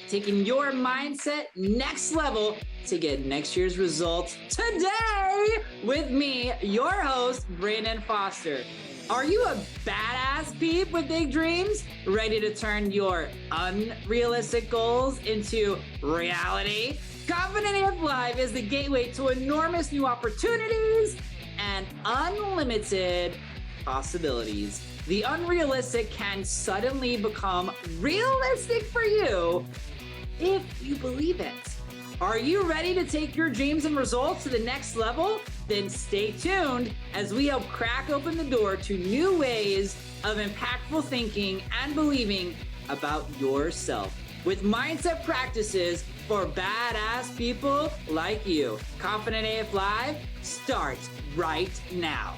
taking your mindset next level to get next year's results today with me, your host, Brandon Foster. Are you a badass peep with big dreams, ready to turn your unrealistic goals into reality? Confident AF Live is the gateway to enormous new opportunities and unlimited possibilities. The unrealistic can suddenly become realistic for you if you believe it. Are you ready to take your dreams and results to the next level? Then stay tuned as we help crack open the door to new ways of impactful thinking and believing about yourself with mindset practices for badass people like you. Confident AF Live starts right now.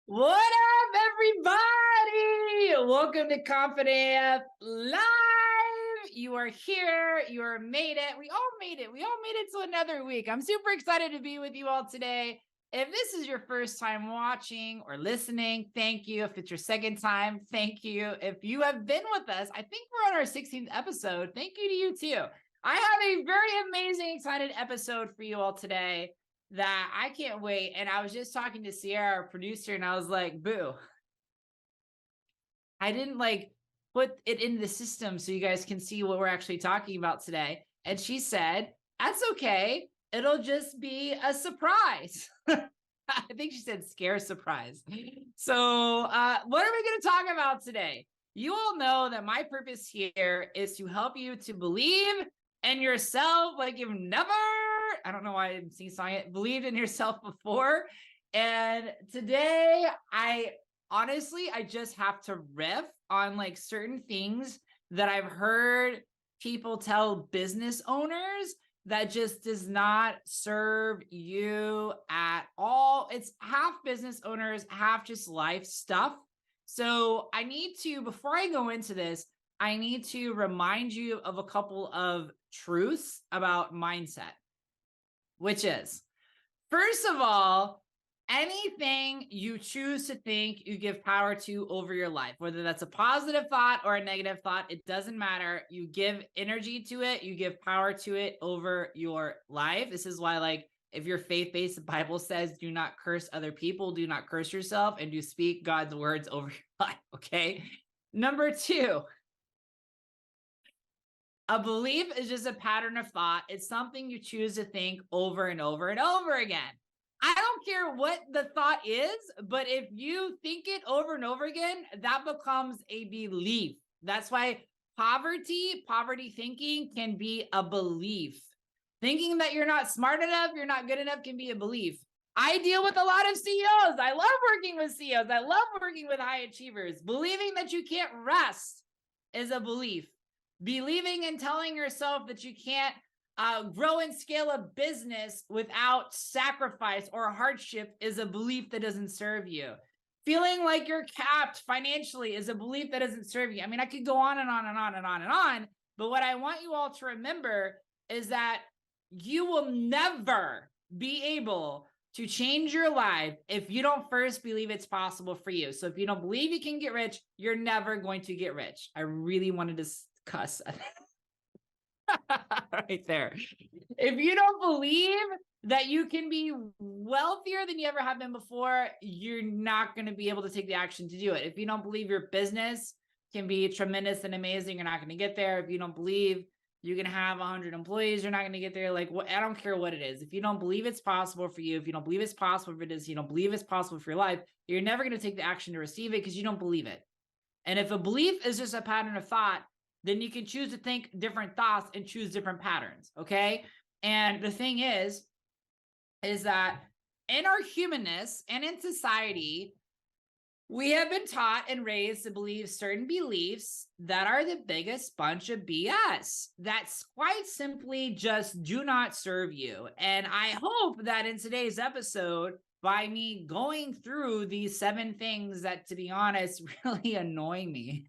What up, everybody? Welcome to Confident AF Live. You are here. You are made it. We all made it. We all made it to another week. I'm super excited to be with you all today. If this is your first time watching or listening, thank you. If it's your second time, thank you. If you have been with us, I think we're on our 16th episode. Thank you to you too. I have a very amazing, excited episode for you all today that I can't wait. And I was just talking to Sierra, our producer, and I was like, boo, I didn't put it in the system so you guys can see what we're actually talking about today. And she said, that's okay. It'll just be a surprise. I think she said scare surprise. So what are we going to talk about today? You all know that my purpose here is to help you to believe in yourself like you've never, I don't know why I'm sing-songing it, believed in yourself before. And today, I just have to riff on certain things that I've heard people tell business owners that just does not serve you at all. It's half business owners, half just life stuff. So I need to, before I go into this, I need to remind you of a couple of truths about mindset, which is, first of all, anything you choose to think, you give power to over your life, whether that's a positive thought or a negative thought, it doesn't matter. You give energy to it, you give power to it over your life. This is why, if you're faith-based, the Bible says, do not curse other people, do not curse yourself, and do speak God's words over your life, okay? Number two, a belief is just a pattern of thought. It's something you choose to think over and over and over again. I don't care what the thought is, but if you think it over and over again, that becomes a belief. That's why poverty thinking can be a belief. Thinking that you're not smart enough, you're not good enough can be a belief. I deal with a lot of CEOs. I love working with CEOs. I love working with high achievers. Believing that you can't rest is a belief. Believing and telling yourself that you can't grow and scale a business without sacrifice or hardship is a belief that doesn't serve you. Feeling like you're capped financially is a belief that doesn't serve you. I mean, I could go on and on and on and on and on, but what I want you all to remember is that you will never be able to change your life if you don't first believe it's possible for you. So if you don't believe you can get rich, you're never going to get rich. I really wanted to cuss right there. If you don't believe that you can be wealthier than you ever have been before, you're not going to be able to take the action to do it. If you don't believe your business can be tremendous and amazing, you're not going to get there. If you don't believe you can have 100 employees, you're not going to get there. I don't care what it is. If you don't believe it's possible for you, if you don't believe it's possible for this, you don't believe it's possible for your life, you're never going to take the action to receive it because you don't believe it. And if a belief is just a pattern of thought, then you can choose to think different thoughts and choose different patterns, okay? And the thing is that in our humanness and in society, we have been taught and raised to believe certain beliefs that are the biggest bunch of BS. That's quite simply just do not serve you. And I hope that in today's episode, by me going through these 7 things that, to be honest, really annoy me,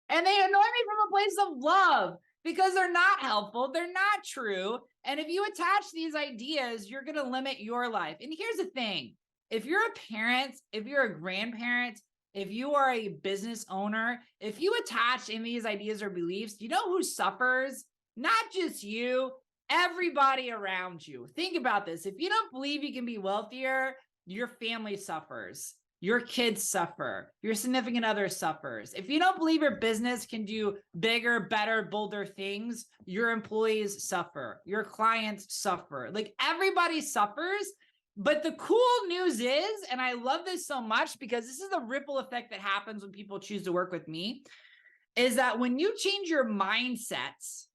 and they annoy me from a place of love because they're not helpful. They're not true. And if you attach these ideas, you're going to limit your life. And here's the thing. If you're a parent, if you're a grandparent, if you are a business owner, if you attach any of these ideas or beliefs, you know who suffers? Not just you, everybody around you. Think about this. If you don't believe you can be wealthier, your family suffers. Your kids suffer. Your significant other suffers. If you don't believe your business can do bigger, better, bolder things, your employees suffer. Your clients suffer. Like everybody suffers. But the cool news is, and I love this so much because this is the ripple effect that happens when people choose to work with me, is that when you change your mindsets,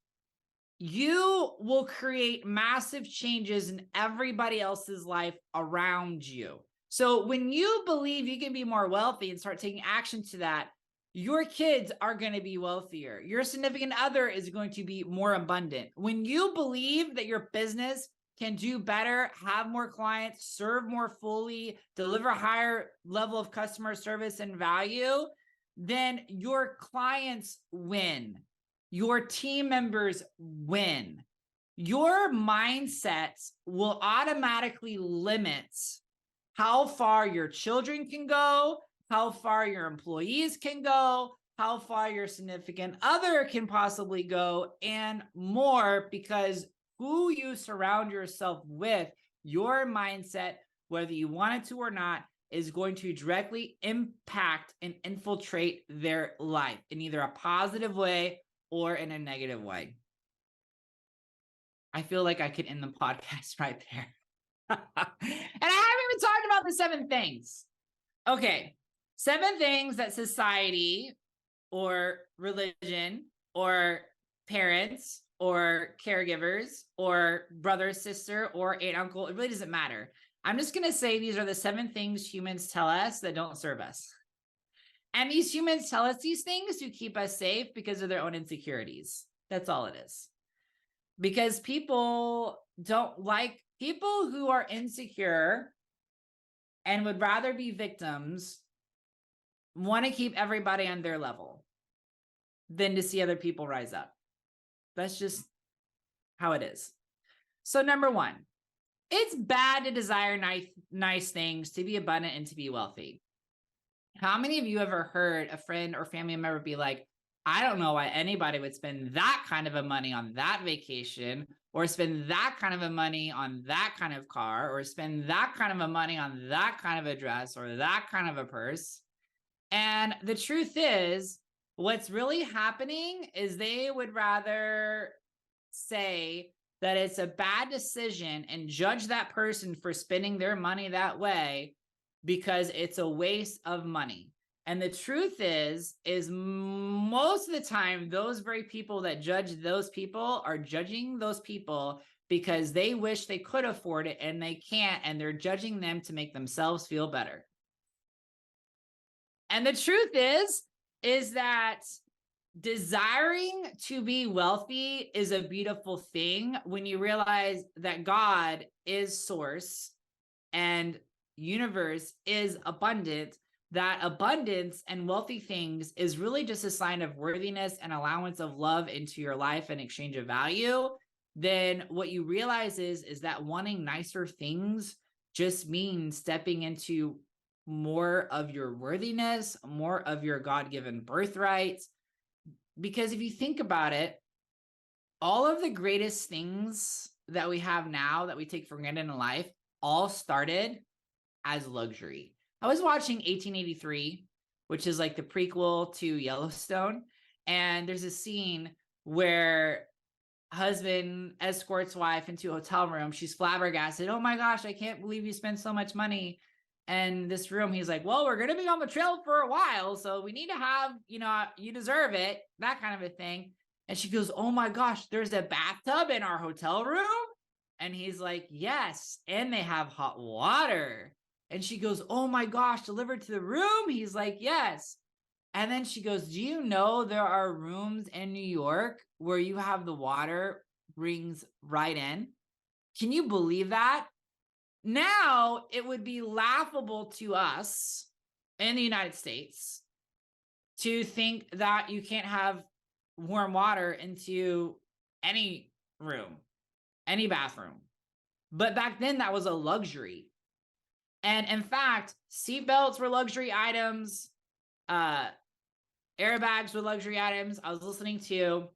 you will create massive changes in everybody else's life around you. So when you believe you can be more wealthy and start taking action to that, your kids are going to be wealthier. Your significant other is going to be more abundant. When you believe that your business can do better, have more clients, serve more fully, deliver a higher level of customer service and value, then your clients win. Your team members win. Your mindsets will automatically limit how far your children can go, how far your employees can go, how far your significant other can possibly go, and more, because who you surround yourself with, your mindset, whether you want it to or not, is going to directly impact and infiltrate their life in either a positive way or in a negative way. I feel like I could end the podcast right there. And I haven't even talked about the 7 things. Okay, 7 things that society or religion or parents or caregivers or brother, sister, or aunt, uncle, it really doesn't matter. I'm just going to say these are the 7 things humans tell us that don't serve us. And these humans tell us these things to keep us safe because of their own insecurities. That's all it is. Because people don't like people who are insecure and would rather be victims, want to keep everybody on their level than to see other people rise up. That's just how it is. So number 1, it's bad to desire nice things, to be abundant, and to be wealthy. How many of you ever heard a friend or family member be like, I don't know why anybody would spend that kind of a money on that vacation, or spend that kind of a money on that kind of car, or spend that kind of a money on that kind of a dress or that kind of a purse? And the truth is, what's really happening is they would rather say that it's a bad decision and judge that person for spending their money that way because it's a waste of money. And the truth is most of the time, those very people that judge those people are judging those people because they wish they could afford it and they can't, and they're judging them to make themselves feel better. And the truth is that desiring to be wealthy is a beautiful thing when you realize that God is source and universe is abundant. That abundance and wealthy things is really just a sign of worthiness and allowance of love into your life in exchange of value. Then what you realize is that wanting nicer things just means stepping into more of your worthiness, more of your God-given birthright. Because if you think about it, all of the greatest things that we have now that we take for granted in life all started as luxury. I was watching 1883, which is like the prequel to Yellowstone. And there's a scene where husband escorts wife into a hotel room. She's flabbergasted. Oh my gosh, I can't believe you spent so much money in this room. He's like, well, we're going to be on the trail for a while, so we need to have, you deserve it, that kind of a thing. And she goes, oh my gosh, there's a bathtub in our hotel room? And he's like, yes, and they have hot water. And she goes, oh my gosh, delivered to the room? He's like, yes. And then she goes, do you know there are rooms in New York where you have the water brings right in? Can you believe that? Now it would be laughable to us in the United States to think that you can't have warm water into any room, any bathroom. But back then that was a luxury. And in fact, seatbelts were luxury items. airbags with luxury items. I was listening to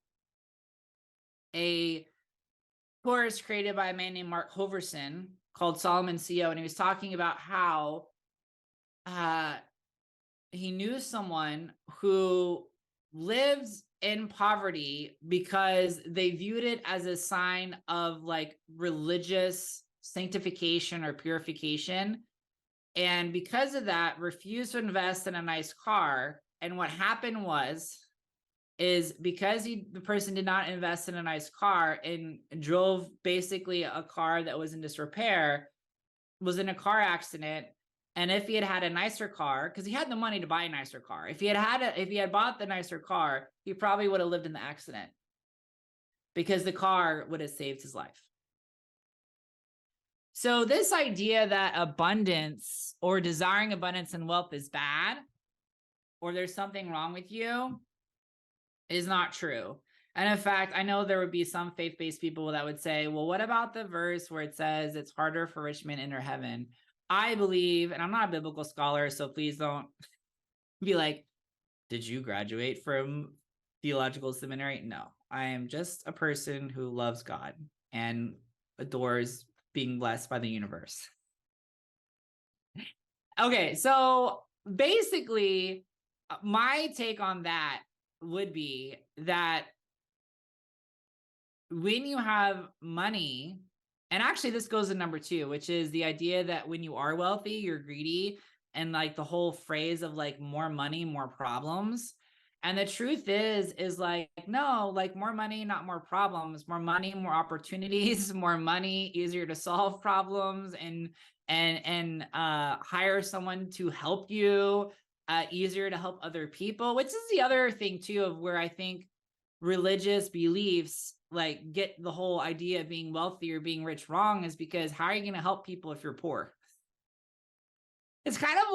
a course created by a man named Mark Hoverson called Solomon CEO, and he was talking about how he knew someone who lived in poverty because they viewed it as a sign of like religious sanctification or purification. And because of that, refused to invest in a nice car. And what happened is because the person did not invest in a nice car and drove basically a car that was in disrepair, was in a car accident. And if he had had a nicer car, because he had the money to buy a nicer car, if he had bought the nicer car, he probably would have lived in the accident because the car would have saved his life. So this idea that abundance or desiring abundance and wealth is bad, or there's something wrong with you, is not true. And in fact, I know there would be some faith-based people that would say, well, what about the verse where it says it's harder for rich men to enter heaven? I believe, and I'm not a biblical scholar, so please don't be like, did you graduate from theological seminary? No, I am just a person who loves God and adores being blessed by the universe. Okay, so basically, my take on that would be that when you have money, and actually this goes to number 2, which is the idea that when you are wealthy, you're greedy, and like the whole phrase of like more money, more problems. And the truth is like, no, like more money, not more problems, more money, more opportunities, more money, easier to solve problems, and hire someone to help you, easier to help other people, which is the other thing too of where I think religious beliefs like get the whole idea of being wealthy or being rich wrong, is because how are you going to help people if you're poor? It's kind of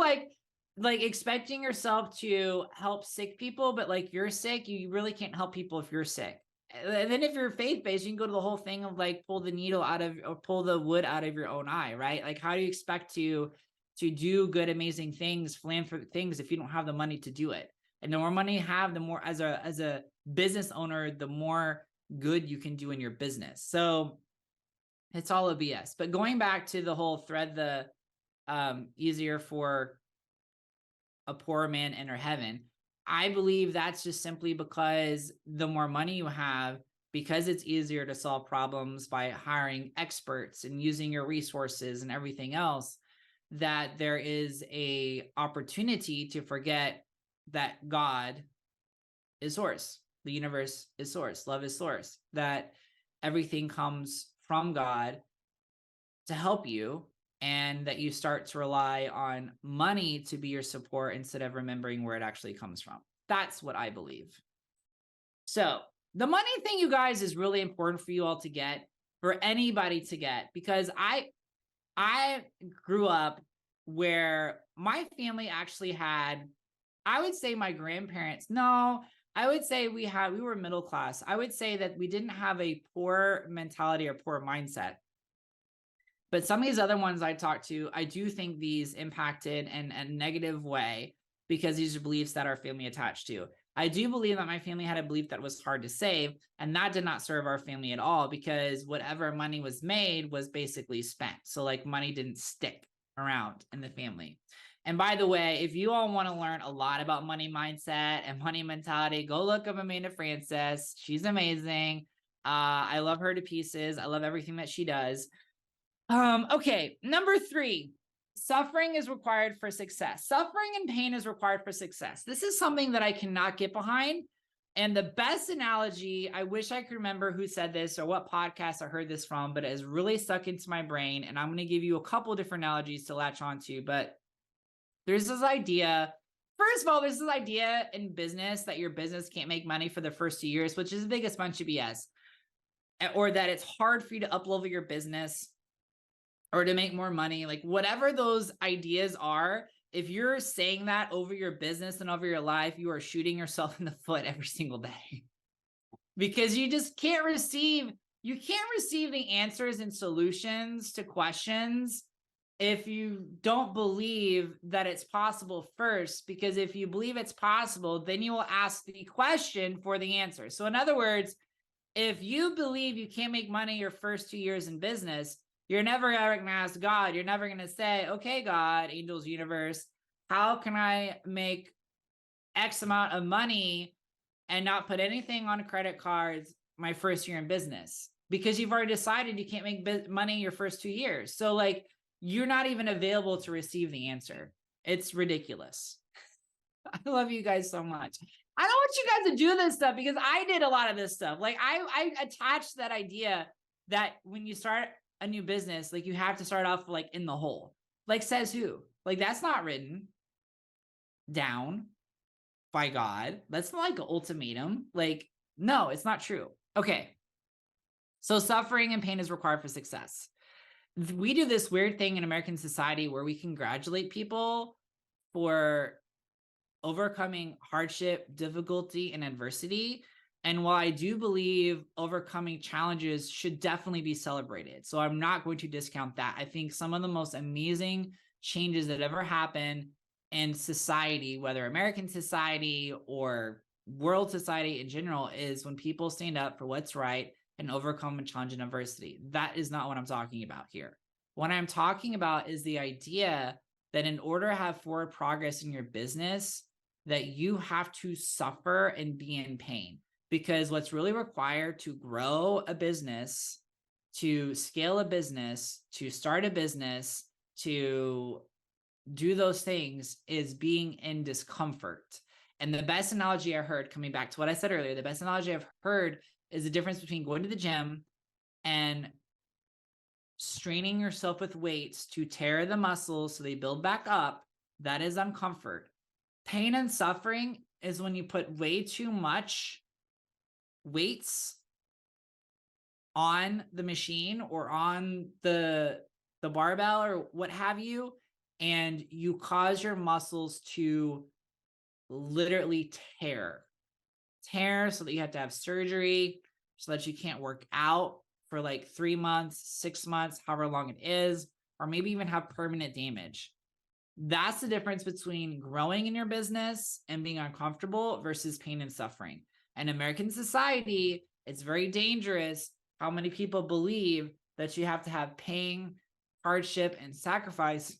like expecting yourself to help sick people, but like you're sick, you really can't help people if you're sick. And then if you're faith-based, you can go to the whole thing of like pull the needle out of, or pull the wood out of your own eye, right? Like how do you expect to do good, amazing things, philanthropic things, if you don't have the money to do it? And the more money you have, the more, as a business owner, the more good you can do in your business. So it's all a BS. But going back to the whole thread, the easier for a poor man enter heaven, I believe that's just simply because the more money you have, because it's easier to solve problems by hiring experts and using your resources and everything else, that there is a opportunity to forget that God is source, the universe is source, love is source, that everything comes from God to help you, and that you start to rely on money to be your support instead of remembering where it actually comes from. That's what I believe. So the money thing, you guys, is really important for you all to get, for anybody to get, because I grew up where my family actually had, I would say my grandparents, no, I would say we were middle class. I would say that we didn't have a poor mentality or poor mindset. But some of these other ones I talked to, I do think these impacted in a negative way, because these are beliefs that our family attached to. I do believe that my family had a belief that was hard to save, and that did not serve our family at all, because whatever money was made was basically spent. So like money didn't stick around in the family. And by the way, if you all want to learn a lot about money mindset and money mentality, go look up Amanda Francis. She's amazing. I love her to pieces. I love everything that she does. Okay, number 3, suffering is required for success. Suffering and pain is required for success. This is something that I cannot get behind. And the best analogy, I wish I could remember who said this or what podcast I heard this from, but it has really stuck into my brain. And I'm going to give you a couple different analogies to latch onto. But there's this idea, first of all, there's this idea in business that your business can't make money for the first 2 years, which is the biggest bunch of BS. Or that it's hard for you to uplevel your business or to make more money, like whatever those ideas are. If you're saying that over your business and over your life, you are shooting yourself in the foot every single day, because you just can't receive the answers and solutions to questions if you don't believe that it's possible first, because if you believe it's possible, then you will ask the question for the answer. So in other words, if you believe you can't make money your first 2 years in business, you're never ever going to ask God. You're never going to say, okay, God, angels, universe, how can I make X amount of money and not put anything on credit cards my first year in business? Because you've already decided you can't make money your first 2 years. So like, you're not even available to receive the answer. It's ridiculous. I love you guys so much. I don't want you guys to do this stuff because I did a lot of this stuff. Like I attached that idea that when you start a new business, like you have to start off like in the hole. Like says who? Like that's not written down by God. That's not like an ultimatum. Like, no, it's not true. Okay. So suffering and pain is required for success. We do this weird thing in American society where we congratulate people for overcoming hardship, difficulty, and adversity. And while I do believe overcoming challenges should definitely be celebrated, so I'm not going to discount that. I think some of the most amazing changes that ever happened in society, whether American society or world society in general, is when people stand up for what's right and overcome a challenge and adversity. That is not what I'm talking about here. What I'm talking about is the idea that in order to have forward progress in your business, that you have to suffer and be in pain. Because what's really required to grow a business, to scale a business, to start a business, to do those things is being in discomfort. And the best analogy I heard, coming back to what I said earlier, the best analogy I've heard is the difference between going to the gym and straining yourself with weights to tear the muscles so they build back up. That is uncomfort. Pain and suffering is when you put way too much weights on the machine or on the barbell or what have you, and you cause your muscles to literally tear so that you have to have surgery, so that you can't work out for like 3 months, 6 months, however long it is, or maybe even have permanent damage. That's the difference between growing in your business and being uncomfortable versus pain and suffering. And American society, it's very dangerous how many people believe that you have to have pain, hardship, and sacrifice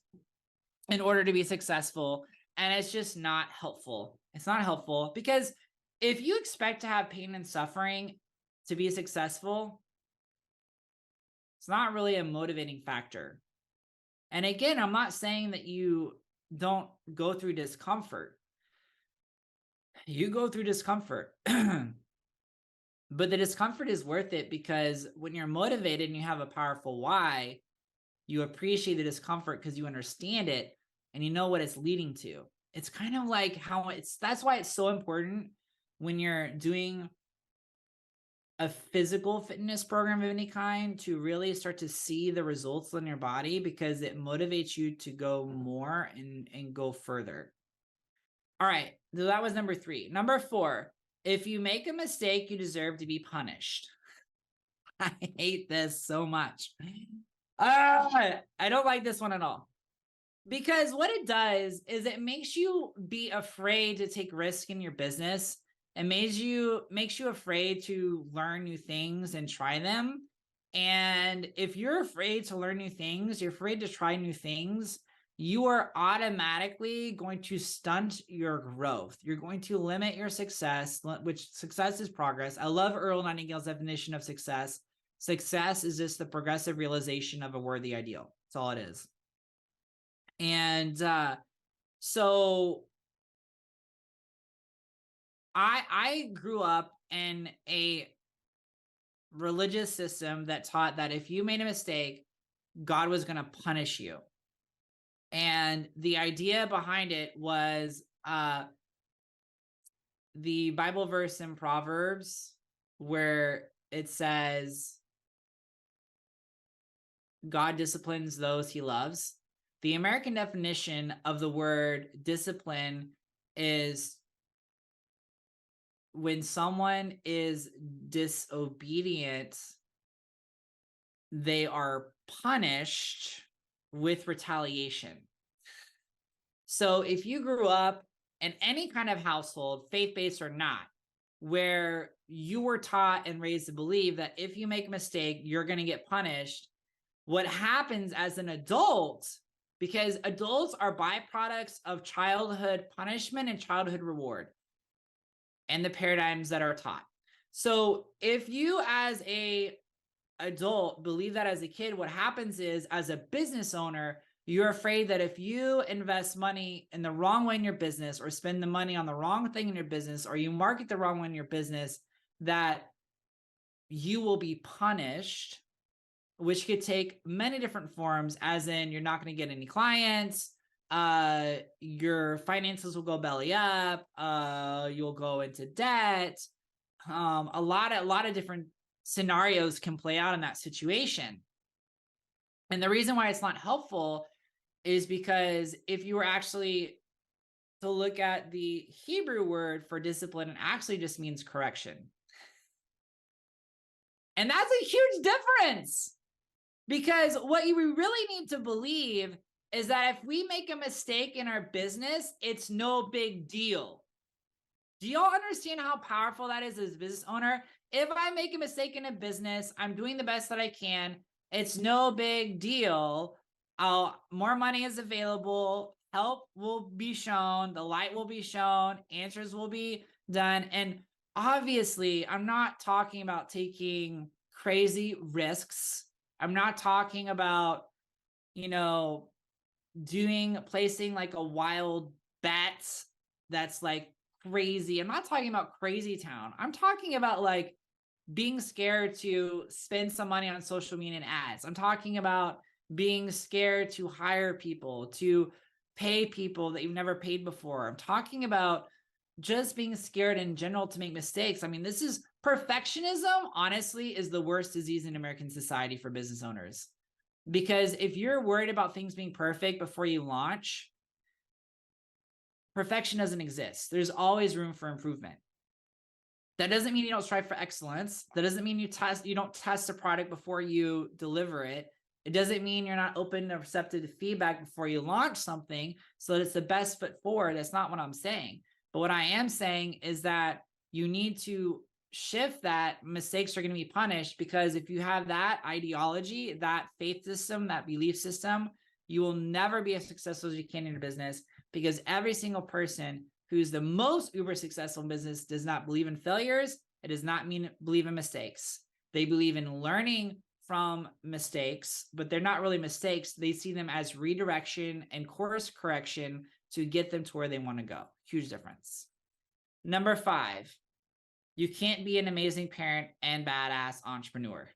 in order to be successful. And it's just not helpful. It's not helpful because if you expect to have pain and suffering to be successful, it's not really a motivating factor. And again, I'm not saying that you don't go through discomfort. You go through discomfort. But the discomfort is worth it because when you're motivated and you have a powerful why, you appreciate the discomfort because you understand it and you know what it's leading to. It's kind of like that's why it's so important when you're doing a physical fitness program of any kind to really start to see the results in your body, because it motivates you to go more and go further. All right, so that was number 3. Number 4, if you make a mistake, you deserve to be punished. I hate this so much. I don't like this one at all. Because what it does is it makes you be afraid to take risk in your business. It makes you afraid to learn new things and try them. And if you're afraid to learn new things, you're afraid to try new things, you are automatically going to stunt your growth. You're going to limit your success, which success is progress. I love Earl Nightingale's definition of success. Success is just the progressive realization of a worthy ideal. That's all it is. And so I grew up in a religious system that taught that if you made a mistake, God was going to punish you. And the idea behind it was the Bible verse in Proverbs where it says, God disciplines those he loves. The American definition of the word discipline is when someone is disobedient, they are punished with retaliation. So if you grew up in any kind of household, faith-based or not, where you were taught and raised to believe that if you make a mistake, you're going to get punished, what happens as an adult, because adults are byproducts of childhood punishment and childhood reward and the paradigms that are taught. So if you as a adult believe that as a kid, what happens is as a business owner, you're afraid that if you invest money in the wrong way in your business or spend the money on the wrong thing in your business or you market the wrong way in your business, that you will be punished, which could take many different forms, as in you're not going to get any clients, your finances will go belly up, you'll go into debt. A lot of different scenarios can play out in that situation. And the reason why it's not helpful is because if you were actually to look at the Hebrew word for discipline, it actually just means correction. And that's a huge difference, because what we really need to believe is that if we make a mistake in our business, it's no big deal. Do y'all understand how powerful that is as a business owner? If I make a mistake in a business, I'm doing the best that I can. It's no big deal. More money is available. Help will be shown. The light will be shown. Answers will be done. And obviously, I'm not talking about taking crazy risks. I'm not talking about, placing like a wild bet that's like crazy. I'm not talking about crazy town. I'm talking about like being scared to spend some money on social media and ads. I'm talking about being scared to hire people, to pay people that you've never paid before. I'm talking about just being scared in general to make mistakes. I mean, this is perfectionism, honestly, is the worst disease in American society for business owners. Because if you're worried about things being perfect before you launch, perfection doesn't exist. There's always room for improvement. That doesn't mean you don't strive for excellence. That doesn't mean you don't test a product before you deliver it. It doesn't mean you're not open and receptive to feedback before you launch something so that it's the best foot forward. That's not what I'm saying. But what I am saying is that you need to shift that mistakes are going to be punished, because if you have that ideology, that faith system, that belief system, you will never be as successful as you can in your business, because every single person who's the most uber successful in business does not believe in failures. It does not believe in mistakes. They believe in learning from mistakes, but they're not really mistakes. They see them as redirection and course correction to get them to where they want to go. Huge difference. Number 5, you can't be an amazing parent and badass entrepreneur.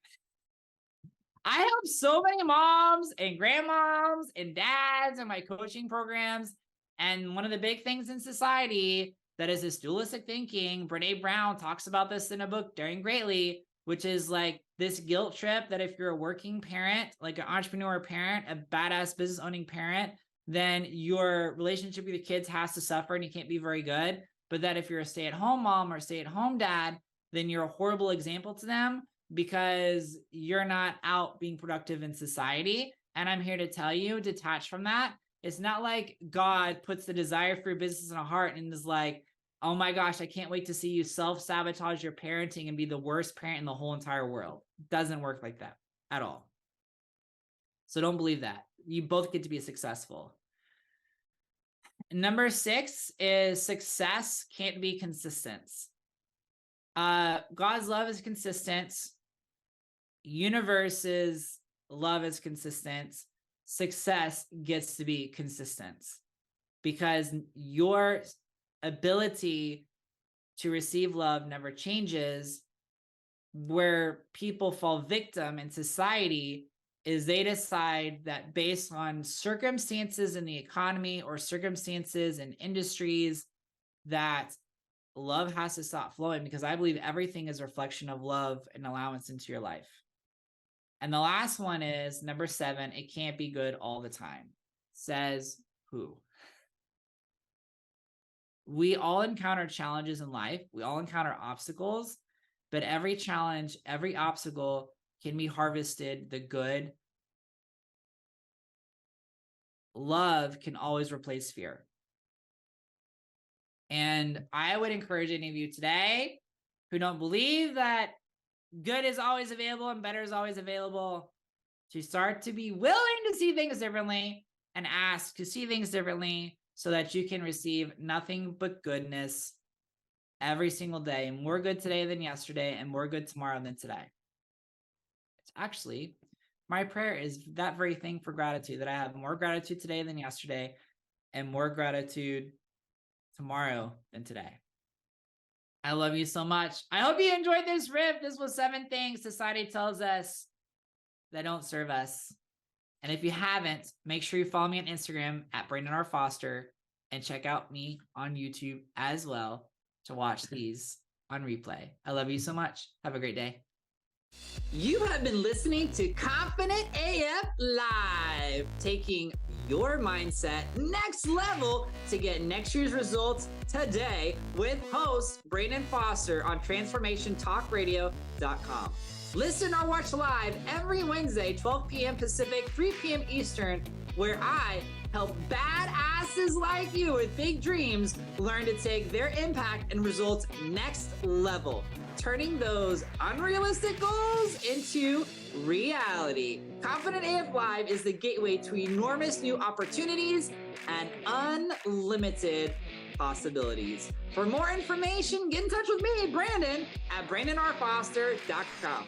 I help so many moms and grandmoms and dads in my coaching programs. And one of the big things in society that is this dualistic thinking, Brene Brown talks about this in a book, Greatly, which is like this guilt trip that if you're a working parent, like an entrepreneur parent, a badass business owning parent, then your relationship with your kids has to suffer and you can't be very good. But that if you're a stay-at-home mom or stay-at-home dad, then you're a horrible example to them because you're not out being productive in society. And I'm here to tell you, detach from that. It's not like God puts the desire for your business in a heart and is like, oh my gosh, I can't wait to see you self-sabotage your parenting and be the worst parent in the whole entire world. It doesn't work like that at all. So don't believe that. You both get to be successful. Number 6 is success can't be consistent. God's love is consistent. Universe's love is consistent. Success gets to be consistent, because your ability to receive love never changes. Where people fall victim in society is they decide that based on circumstances in the economy or circumstances in industries that love has to stop flowing, because I believe everything is a reflection of love and allowance into your life. And the last one is number 7, it can't be good all the time. Says who? We all encounter challenges in life. We all encounter obstacles, but every challenge, every obstacle can be harvested the good love can always replace fear. And I would encourage any of you today who don't believe that good is always available and better is always available to start to be willing to see things differently and ask to see things differently so that you can receive nothing but goodness every single day. More good today than yesterday and more good tomorrow than today. It's actually, my prayer is that very thing for gratitude, that I have more gratitude today than yesterday and more gratitude tomorrow than today. I love you so much. I hope you enjoyed this riff. This was 7 things society tells us that don't serve us. And if you haven't, make sure you follow me on Instagram at Brandon R. Foster and check out me on YouTube as well to watch these on replay. I love you so much. Have a great day. You have been listening to Confident AF Live, taking your mindset next level to get next year's results today with host Brandon Foster on transformationtalkradio.com. Listen or watch live every Wednesday, 12 p.m. Pacific, 3 p.m. Eastern, where I help badasses like you with big dreams learn to take their impact and results next level, turning those unrealistic goals into reality. Confident AF Live is the gateway to enormous new opportunities and unlimited possibilities. For more information, get in touch with me, Brandon, at BrandonRFoster.com.